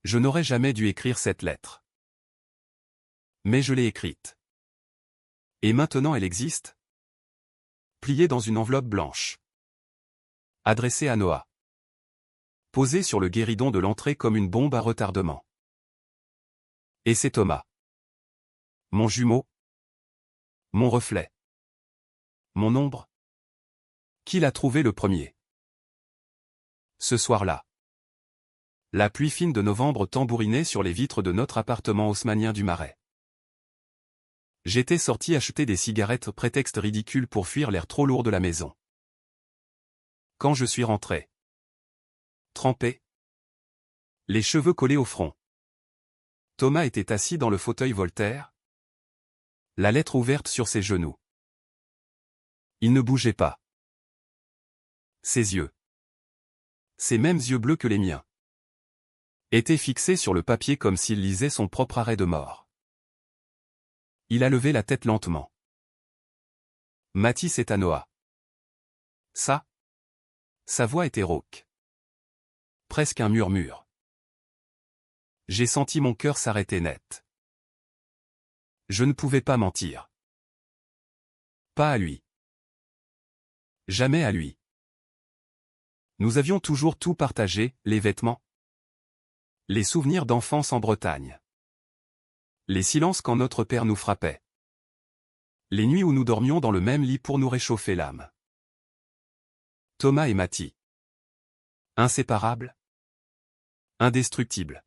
Je n'aurais jamais dû écrire cette lettre. Mais je l'ai écrite. Et maintenant elle existe, pliée dans une enveloppe blanche. Adressée à Noah. Posée sur le guéridon de l'entrée comme une bombe à retardement. Et c'est Thomas. Mon jumeau. Mon reflet. Mon ombre. Qui l'a trouvé le premier? Ce soir-là. La pluie fine de novembre tambourinait sur les vitres de notre appartement haussmannien du Marais. J'étais sorti acheter des cigarettes, prétexte ridicule pour fuir l'air trop lourd de la maison. Quand je suis rentré. Trempé. Les cheveux collés au front. Thomas était assis dans le fauteuil Voltaire. La lettre ouverte sur ses genoux. Il ne bougeait pas. Ses yeux. Ces mêmes yeux bleus que les miens. Étaient fixés sur le papier comme s'il lisait son propre arrêt de mort. Il a levé la tête lentement. Mathis est à Noah. Ça. Sa voix était rauque. Presque un murmure. J'ai senti mon cœur s'arrêter net. Je ne pouvais pas mentir. Pas à lui. Jamais à lui. Nous avions toujours tout partagé, les vêtements. Les souvenirs d'enfance en Bretagne. Les silences quand notre père nous frappait. Les nuits où nous dormions dans le même lit pour nous réchauffer l'âme. Thomas et Mathis. Inséparables. Indestructibles.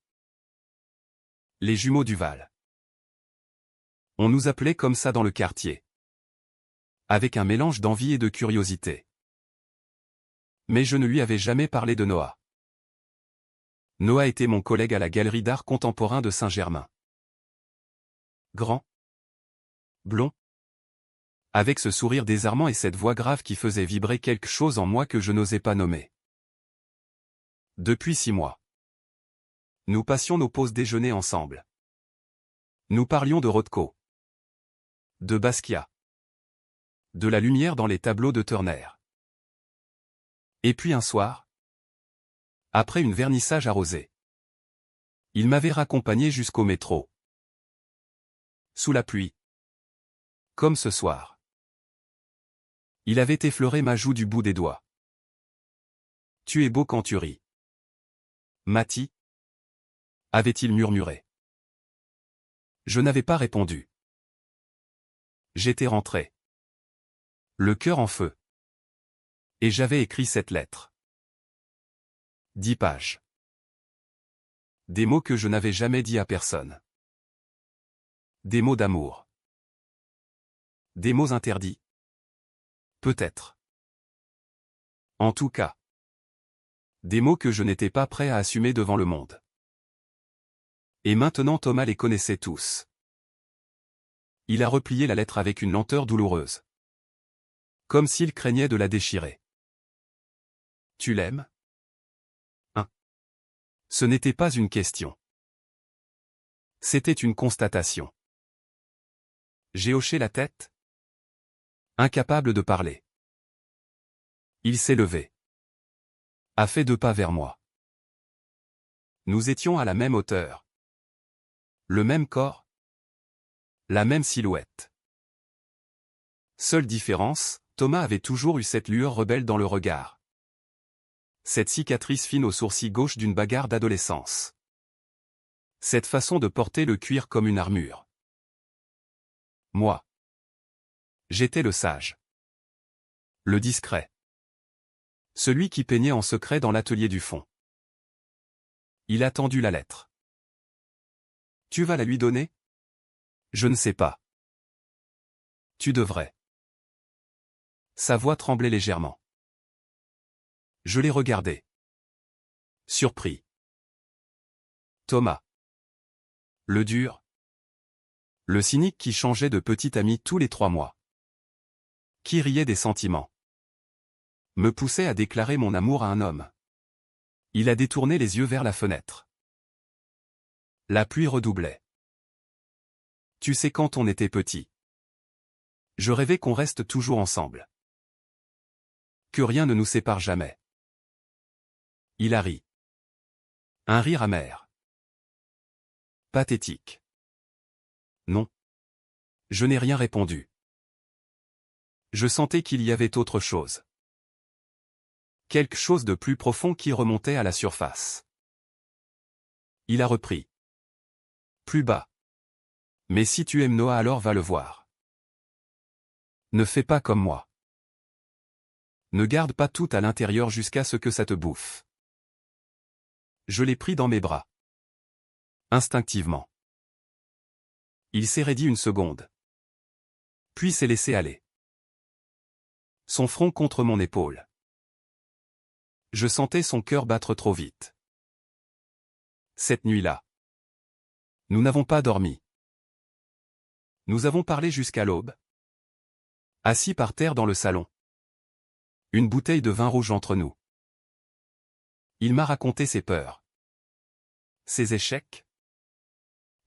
Les jumeaux du Val. On nous appelait comme ça dans le quartier. Avec un mélange d'envie et de curiosité. Mais je ne lui avais jamais parlé de Noah. Noah était mon collègue à la Galerie d'art contemporain de Saint-Germain. Grand. Blond. Avec ce sourire désarmant et cette voix grave qui faisait vibrer quelque chose en moi que je n'osais pas nommer. Depuis 6 mois. Nous passions nos pauses déjeuner ensemble. Nous parlions de Rothko. De Basquiat. De la lumière dans les tableaux de Turner. Et puis un soir, après une vernissage arrosée, il m'avait raccompagné jusqu'au métro. Sous la pluie. Comme ce soir. Il avait effleuré ma joue du bout des doigts. Tu es beau quand tu ris. Mathis? Avait-il murmuré. Je n'avais pas répondu. J'étais rentré. Le cœur en feu. Et j'avais écrit cette lettre. 10 pages. Des mots que je n'avais jamais dit à personne. Des mots d'amour. Des mots interdits. Peut-être. En tout cas. Des mots que je n'étais pas prêt à assumer devant le monde. Et maintenant Thomas les connaissait tous. Il a replié la lettre avec une lenteur douloureuse. Comme s'il craignait de la déchirer. Tu l'aimes? Hein? Ce n'était pas une question. C'était une constatation. J'ai hoché la tête. Incapable de parler. Il s'est levé. A fait 2 pas vers moi. Nous étions à la même hauteur. Le même corps. La même silhouette. Seule différence, Thomas avait toujours eu cette lueur rebelle dans le regard. Cette cicatrice fine au sourcil gauche d'une bagarre d'adolescence. Cette façon de porter le cuir comme une armure. Moi. J'étais le sage. Le discret. Celui qui peignait en secret dans l'atelier du fond. Il a tendu la lettre. Tu vas la lui donner? Je ne sais pas. Tu devrais. Sa voix tremblait légèrement. Je l'ai regardé. Surpris. Thomas. Le dur. Le cynique qui changeait de petit ami tous les 3 mois. Qui riait des sentiments. Me poussait à déclarer mon amour à un homme. Il a détourné les yeux vers la fenêtre. La pluie redoublait. Tu sais quand on était petit. Je rêvais qu'on reste toujours ensemble. Que rien ne nous sépare jamais. Il a ri. Un rire amer. Pathétique. Non. Je n'ai rien répondu. Je sentais qu'il y avait autre chose. Quelque chose de plus profond qui remontait à la surface. Il a repris. Plus bas. Mais si tu aimes Noah, alors va le voir. Ne fais pas comme moi. Ne garde pas tout à l'intérieur jusqu'à ce que ça te bouffe. Je l'ai pris dans mes bras. Instinctivement. Il s'est raidi une seconde. Puis s'est laissé aller. Son front contre mon épaule. Je sentais son cœur battre trop vite. Cette nuit-là. Nous n'avons pas dormi. Nous avons parlé jusqu'à l'aube. Assis par terre dans le salon. Une bouteille de vin rouge entre nous. Il m'a raconté ses peurs. Ses échecs.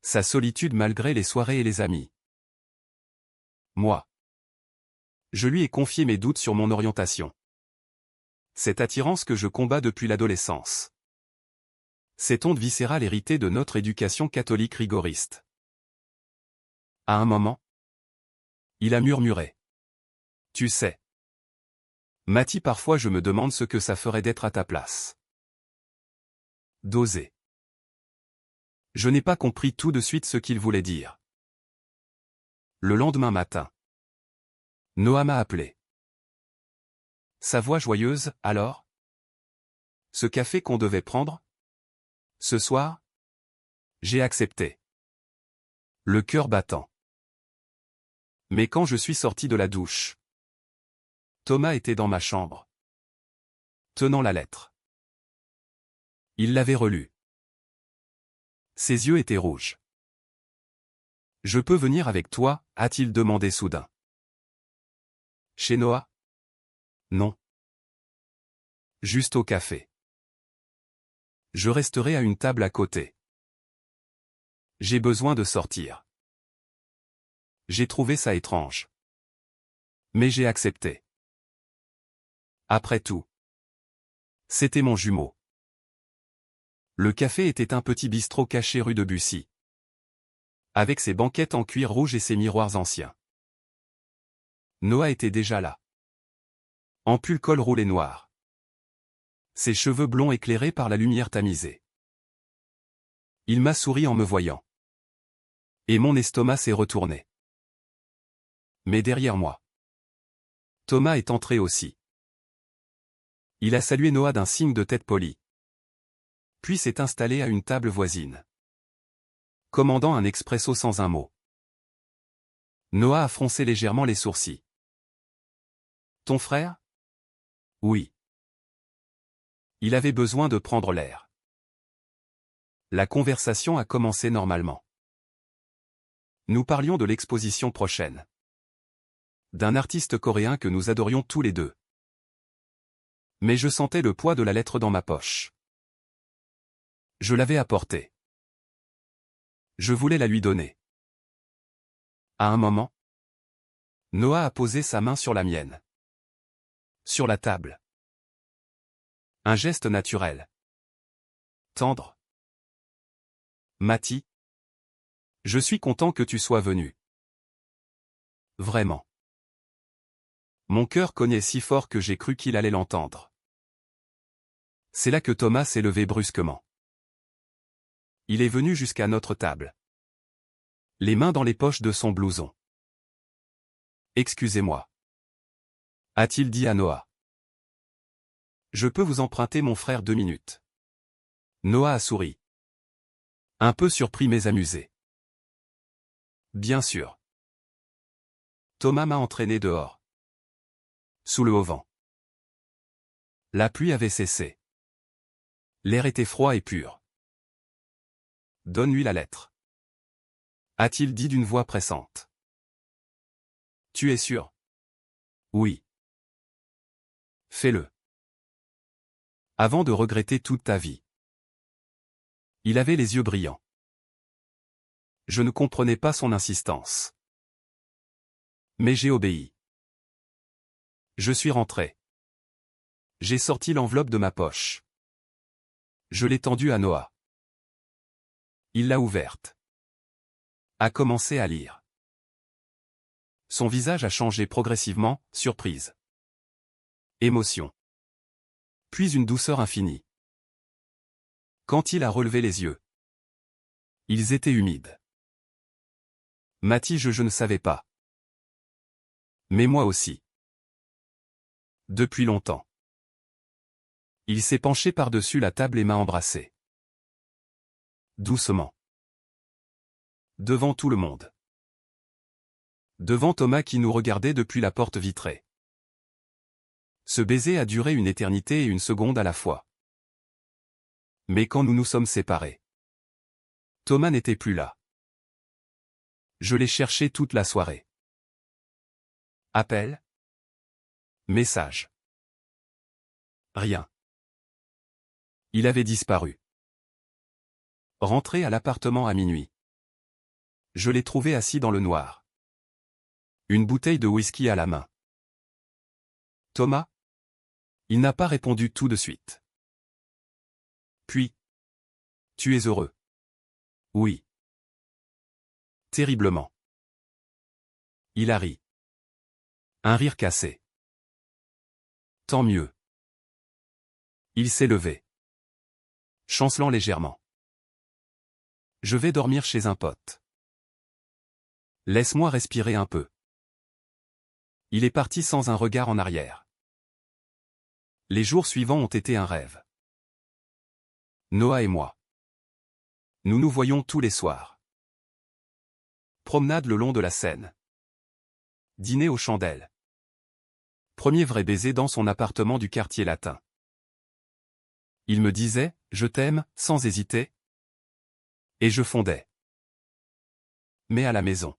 Sa solitude malgré les soirées et les amis. Moi. Je lui ai confié mes doutes sur mon orientation. Cette attirance que je combats depuis l'adolescence. Cette honte viscérale héritée de notre éducation catholique rigoriste. À un moment, il a murmuré. Tu sais. Mathie, parfois je me demande ce que ça ferait d'être à ta place. D'oser. Je n'ai pas compris tout de suite ce qu'il voulait dire. Le lendemain matin. Noah m'a appelé. Sa voix joyeuse, alors? Ce café qu'on devait prendre? Ce soir? J'ai accepté. Le cœur battant. Mais quand je suis sorti de la douche, Thomas était dans ma chambre. Tenant la lettre. Il l'avait relue. Ses yeux étaient rouges. Je peux venir avec toi, a-t-il demandé soudain. Chez Noah? Non. Juste au café. Je resterai à une table à côté. J'ai besoin de sortir. J'ai trouvé ça étrange. Mais j'ai accepté. Après tout. C'était mon jumeau. Le café était un petit bistrot caché rue de Bussy. Avec ses banquettes en cuir rouge et ses miroirs anciens. Noah était déjà là. En pull col roulé noir. Ses cheveux blonds éclairés par la lumière tamisée. Il m'a souri en me voyant. Et mon estomac s'est retourné. Mais derrière moi. Thomas est entré aussi. Il a salué Noah d'un signe de tête poli. Puis s'est installé à une table voisine. Commandant un expresso sans un mot. Noah a froncé légèrement les sourcils. Ton frère? Oui. Il avait besoin de prendre l'air. La conversation a commencé normalement. Nous parlions de l'exposition prochaine. D'un artiste coréen que nous adorions tous les deux. Mais je sentais le poids de la lettre dans ma poche. Je l'avais apportée. Je voulais la lui donner. À un moment, Noah a posé sa main sur la mienne. Sur la table. Un geste naturel. Tendre. Mathie. Je suis content que tu sois venu. Vraiment. Mon cœur cognait si fort que j'ai cru qu'il allait l'entendre. C'est là que Thomas s'est levé brusquement. Il est venu jusqu'à notre table. Les mains dans les poches de son blouson. Excusez-moi. A-t-il dit à Noah. Je peux vous emprunter mon frère 2 minutes. Noah a souri. Un peu surpris mais amusé. Bien sûr. Thomas m'a entraîné dehors. Sous le haut-vent. La pluie avait cessé. L'air était froid et pur. Donne-lui la lettre. A-t-il dit d'une voix pressante. Tu es sûr? Oui. Fais-le. Avant de regretter toute ta vie. Il avait les yeux brillants. Je ne comprenais pas son insistance. Mais j'ai obéi. Je suis rentré. J'ai sorti l'enveloppe de ma poche. Je l'ai tendue à Noah. Il l'a ouverte. A commencé à lire. Son visage a changé progressivement, surprise. Émotion. Puis une douceur infinie. Quand il a relevé les yeux, ils étaient humides. Mathis, je ne savais pas. Mais moi aussi. Depuis longtemps. Il s'est penché par-dessus la table et m'a embrassé. Doucement. Devant tout le monde. Devant Thomas qui nous regardait depuis la porte vitrée. Ce baiser a duré une éternité et une seconde à la fois. Mais quand nous nous sommes séparés, Thomas n'était plus là. Je l'ai cherché toute la soirée. Appel. Message. Rien. Il avait disparu. Rentré à l'appartement à minuit. Je l'ai trouvé assis dans le noir. Une bouteille de whisky à la main. Thomas? Il n'a pas répondu tout de suite. Puis. Tu es heureux? Oui. Terriblement. Il a ri. Un rire cassé. Tant mieux. Il s'est levé. Chancelant légèrement. Je vais dormir chez un pote. Laisse-moi respirer un peu. Il est parti sans un regard en arrière. Les jours suivants ont été un rêve. Noah et moi. Nous nous voyons tous les soirs. Promenade le long de la Seine. Dîner aux chandelles. Premier vrai baiser dans son appartement du quartier latin. Il me disait « Je t'aime » sans hésiter. Et je fondais. Mais à la maison.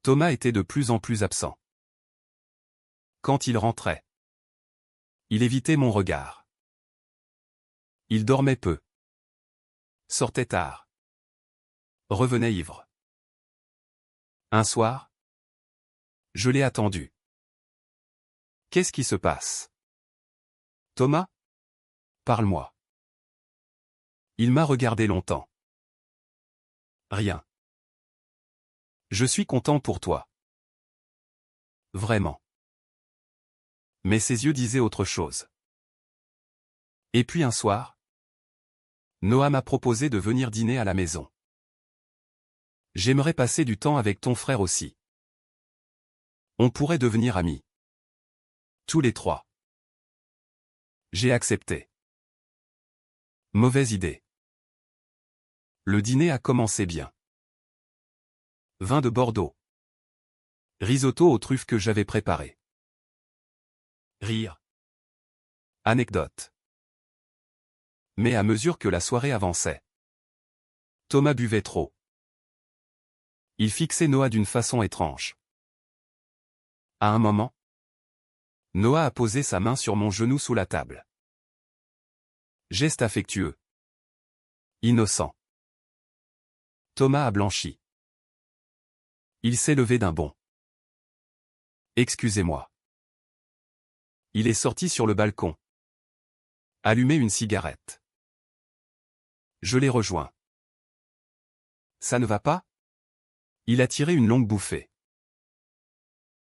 Thomas était de plus en plus absent. Quand il rentrait, il évitait mon regard. Il dormait peu. Sortait tard. Revenait ivre. Un soir, je l'ai attendu. Qu'est-ce qui se passe? Thomas? Parle-moi. Il m'a regardé longtemps. Rien. Je suis content pour toi. Vraiment. Mais ses yeux disaient autre chose. Et puis un soir, Noah m'a proposé de venir dîner à la maison. J'aimerais passer du temps avec ton frère aussi. On pourrait devenir amis. Tous les trois. J'ai accepté. Mauvaise idée. Le dîner a commencé bien. Vin de Bordeaux. Risotto aux truffes que j'avais préparé. Rire. Anecdote. Mais à mesure que la soirée avançait, Thomas buvait trop. Il fixait Noah d'une façon étrange. À un moment, Noah a posé sa main sur mon genou sous la table. Geste affectueux. Innocent. Thomas a blanchi. Il s'est levé d'un bond. Excusez-moi. Il est sorti sur le balcon. Allumé une cigarette. Je l'ai rejoint. Ça ne va pas? Il a tiré une longue bouffée.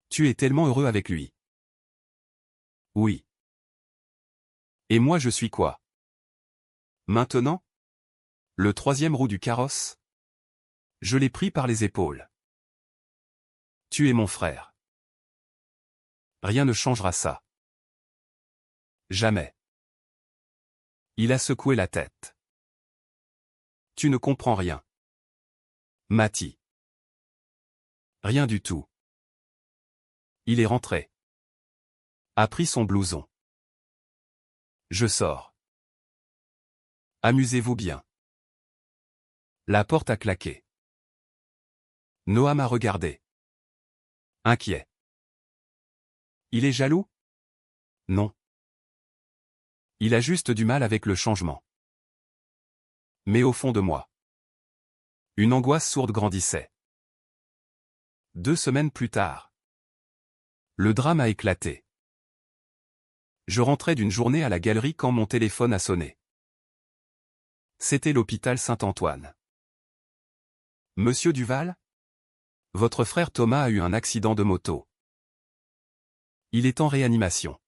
Tu es tellement heureux avec lui. Oui. Et moi je suis quoi? Maintenant? Le troisième roue du carrosse? Je l'ai pris par les épaules. Tu es mon frère. Rien ne changera ça. Jamais. Il a secoué la tête. Tu ne comprends rien. Mathis. Rien du tout. Il est rentré. A pris son blouson. Je sors. Amusez-vous bien. La porte a claqué. Noah m'a regardé. Inquiet. Il est jaloux? Non. Il a juste du mal avec le changement. Mais au fond de moi, une angoisse sourde grandissait. 2 semaines plus tard, le drame a éclaté. Je rentrais d'une journée à la galerie quand mon téléphone a sonné. C'était l'hôpital Saint-Antoine. Monsieur Duval? Votre frère Thomas a eu un accident de moto. Il est en réanimation.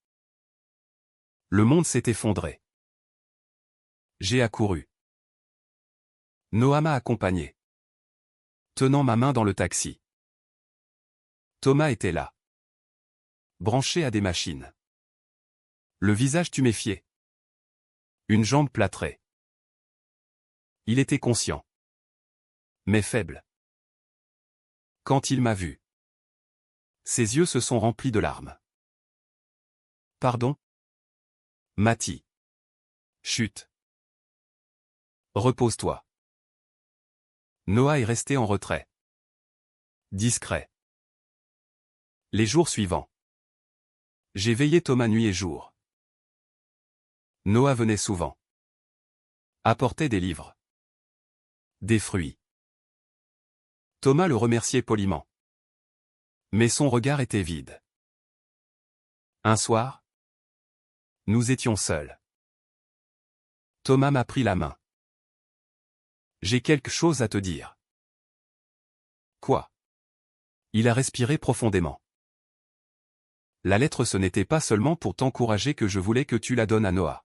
Le monde s'est effondré. J'ai accouru. Noah m'a accompagné, tenant ma main dans le taxi. Thomas était là, branché à des machines. Le visage tuméfié. Une jambe plâtrée. Il était conscient, mais faible. Quand il m'a vu, ses yeux se sont remplis de larmes. Pardon? Mati. Chut. Repose-toi. Noah est resté en retrait. Discret. Les jours suivants. J'ai veillé Thomas nuit et jour. Noah venait souvent. Apportait des livres. Des fruits. Thomas le remerciait poliment. Mais son regard était vide. Un soir, nous étions seuls. Thomas m'a pris la main. J'ai quelque chose à te dire. Quoi? Il a respiré profondément. La lettre, ce n'était pas seulement pour t'encourager que je voulais que tu la donnes à Noah.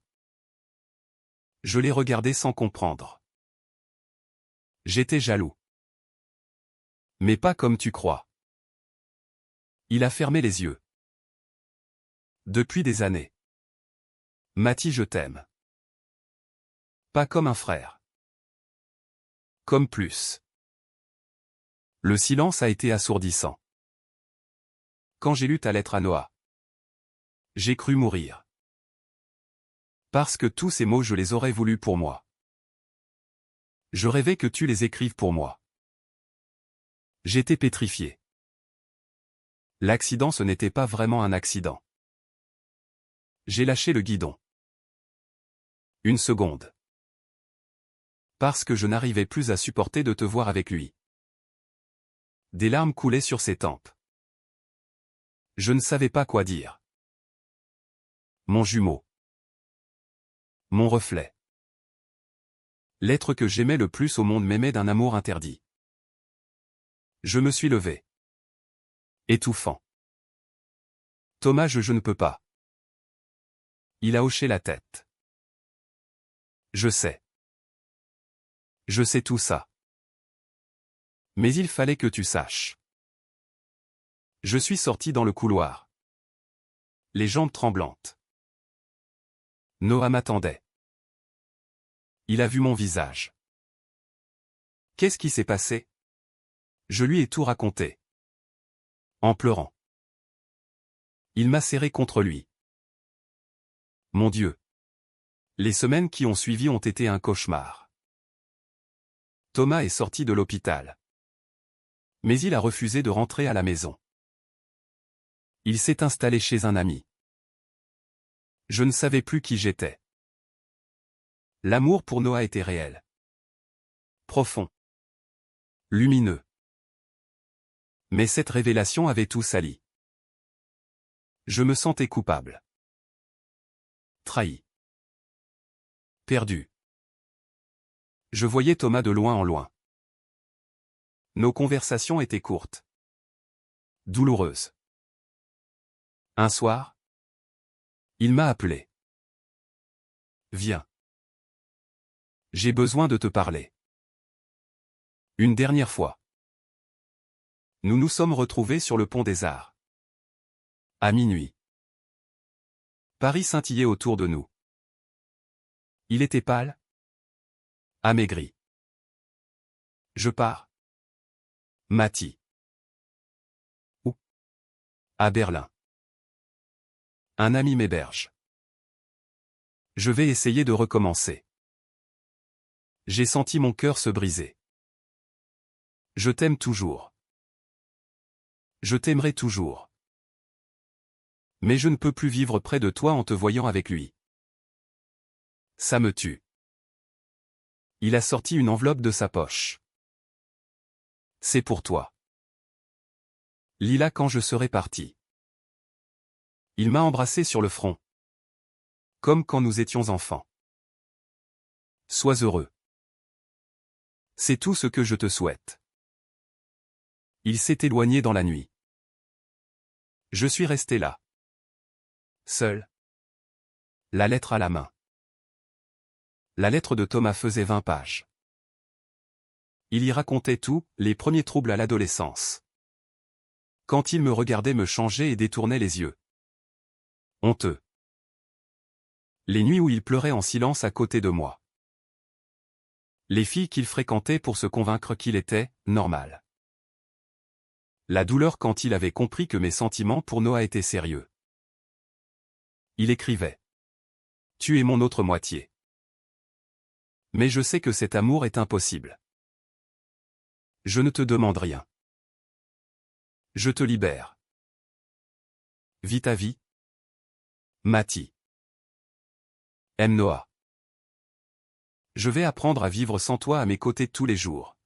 Je l'ai regardé sans comprendre. J'étais jaloux. Mais pas comme tu crois. Il a fermé les yeux. Depuis des années. Mati, je t'aime. Pas comme un frère. Comme plus. Le silence a été assourdissant. Quand j'ai lu ta lettre à Noah, j'ai cru mourir. Parce que tous ces mots, je les aurais voulus pour moi. Je rêvais que tu les écrives pour moi. J'étais pétrifié. L'accident, ce n'était pas vraiment un accident. J'ai lâché le guidon. Une seconde. Parce que je n'arrivais plus à supporter de te voir avec lui. Des larmes coulaient sur ses tempes. Je ne savais pas quoi dire. Mon jumeau. Mon reflet. L'être que j'aimais le plus au monde m'aimait d'un amour interdit. Je me suis levé. Étouffant. Thomas, je ne peux pas. Il a hoché la tête. Je sais. Je sais tout ça. Mais il fallait que tu saches. Je suis sorti dans le couloir. Les jambes tremblantes. Noah m'attendait. Il a vu mon visage. Qu'est-ce qui s'est passé? Je lui ai tout raconté. En pleurant. Il m'a serré contre lui. Mon Dieu. Les semaines qui ont suivi ont été un cauchemar. Thomas est sorti de l'hôpital. Mais il a refusé de rentrer à la maison. Il s'est installé chez un ami. Je ne savais plus qui j'étais. L'amour pour Noah était réel. Profond. Lumineux. Mais cette révélation avait tout sali. Je me sentais coupable. Trahi. Perdu. Je voyais Thomas de loin en loin. Nos conversations étaient courtes. Douloureuses. Un soir, il m'a appelé. Viens. J'ai besoin de te parler. Une dernière fois. Nous nous sommes retrouvés sur le pont des Arts. À minuit. Paris scintillait autour de nous. Il était pâle. Amaigri. Je pars. Mati. Où? À Berlin. Un ami m'héberge. Je vais essayer de recommencer. J'ai senti mon cœur se briser. Je t'aime toujours. Je t'aimerai toujours. Mais je ne peux plus vivre près de toi en te voyant avec lui. Ça me tue. Il a sorti une enveloppe de sa poche. C'est pour toi. Lis-la quand je serai parti. Il m'a embrassé sur le front. Comme quand nous étions enfants. Sois heureux. C'est tout ce que je te souhaite. Il s'est éloigné dans la nuit. Je suis resté là. Seul. La lettre à la main. La lettre de Thomas faisait 20 pages. Il y racontait tout, les premiers troubles à l'adolescence. Quand il me regardait me changer et détournait les yeux. Honteux. Les nuits où il pleurait en silence à côté de moi. Les filles qu'il fréquentait pour se convaincre qu'il était normal. La douleur quand il avait compris que mes sentiments pour Noah étaient sérieux. Il écrivait. Tu es mon autre moitié. Mais je sais que cet amour est impossible. Je ne te demande rien. Je te libère. Vis ta vie. Mati. Aime Noah. Je vais apprendre à vivre sans toi à mes côtés tous les jours.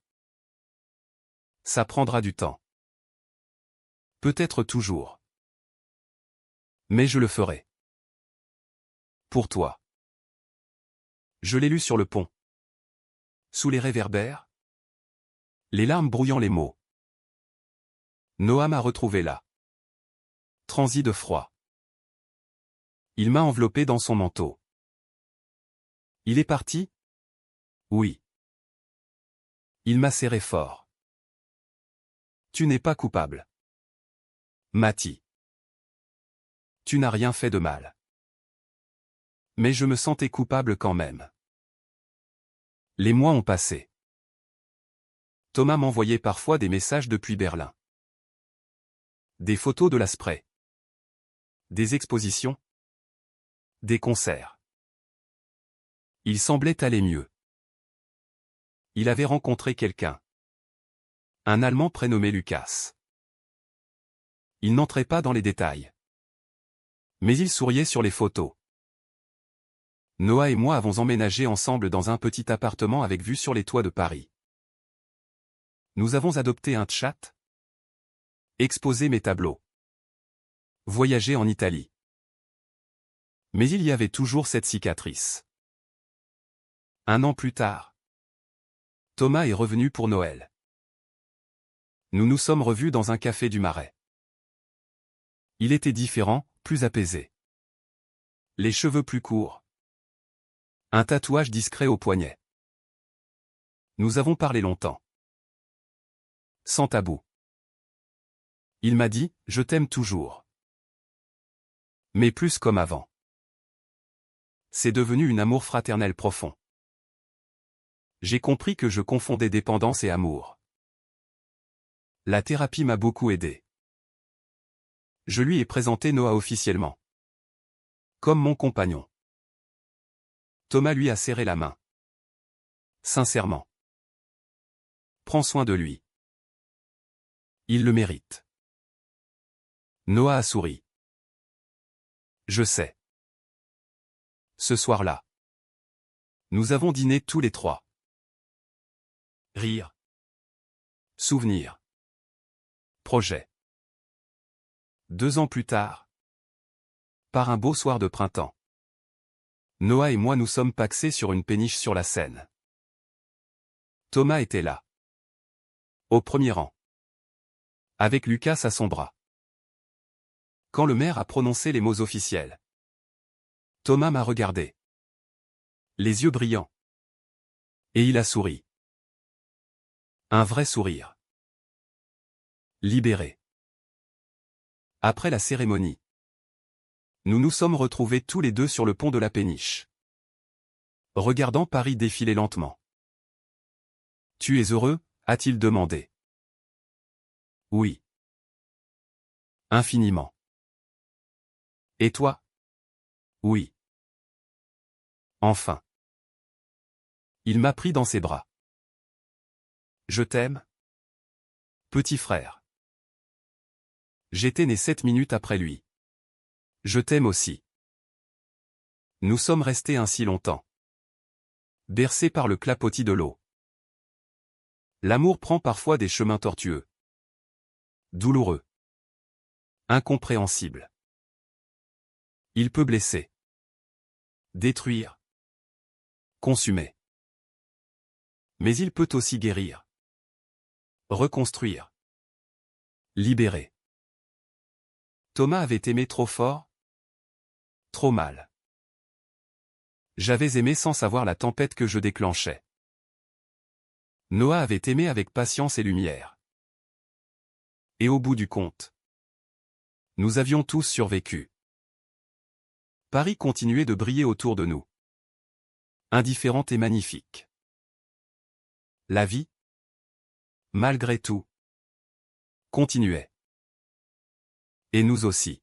Ça prendra du temps. Peut-être toujours. Mais je le ferai. Pour toi. Je l'ai lu sur le pont. Sous les réverbères. Les larmes brouillant les mots. Noah m'a retrouvé là. Transi de froid. Il m'a enveloppé dans son manteau. Il est parti? Oui. Il m'a serré fort. Tu n'es pas coupable. Mati. Tu n'as rien fait de mal. Mais je me sentais coupable quand même. Les mois ont passé. Thomas m'envoyait parfois des messages depuis Berlin. Des photos de l'Asprey. Des expositions. Des concerts. Il semblait aller mieux. Il avait rencontré quelqu'un. Un Allemand prénommé Lucas. Il n'entrait pas dans les détails. Mais il souriait sur les photos. Noah et moi avons emménagé ensemble dans un petit appartement avec vue sur les toits de Paris. Nous avons adopté un chat. Exposé mes tableaux. Voyagé en Italie. Mais il y avait toujours cette cicatrice. 1 an plus tard. Thomas est revenu pour Noël. Nous nous sommes revus dans un café du Marais. Il était différent, plus apaisé. Les cheveux plus courts. Un tatouage discret au poignet. Nous avons parlé longtemps. Sans tabou. Il m'a dit, je t'aime toujours. Mais plus comme avant. C'est devenu un amour fraternel profond. J'ai compris que je confondais dépendance et amour. La thérapie m'a beaucoup aidé. Je lui ai présenté Noah officiellement. Comme mon compagnon. Thomas lui a serré la main. Sincèrement. Prends soin de lui. Il le mérite. Noah a souri. Je sais. Ce soir-là. Nous avons dîné tous les trois. Rire. Souvenir. Projet. 2 ans plus tard. Par un beau soir de printemps. Noah et moi nous sommes pacsés sur une péniche sur la Seine. Thomas était là. Au premier rang. Avec Lucas à son bras. Quand le maire a prononcé les mots officiels. Thomas m'a regardé. Les yeux brillants. Et il a souri. Un vrai sourire. Libéré. Après la cérémonie. Nous nous sommes retrouvés tous les deux sur le pont de la péniche. Regardant Paris défiler lentement. Tu es heureux, a-t-il demandé. Oui. Infiniment. Et toi? Oui. Enfin. Il m'a pris dans ses bras. Je t'aime? Petit frère. J'étais né 7 minutes après lui. Je t'aime aussi. Nous sommes restés ainsi longtemps. Bercés par le clapotis de l'eau. L'amour prend parfois des chemins tortueux. Douloureux. Incompréhensible. Il peut blesser. Détruire. Consumer. Mais il peut aussi guérir. Reconstruire. Libéré. Thomas avait aimé trop fort? Trop mal. J'avais aimé sans savoir la tempête que je déclenchais. Noah avait aimé avec patience et lumière. Et au bout du compte, nous avions tous survécu. Paris continuait de briller autour de nous. Indifférente et magnifique. La vie, malgré tout, continuait. Et nous aussi.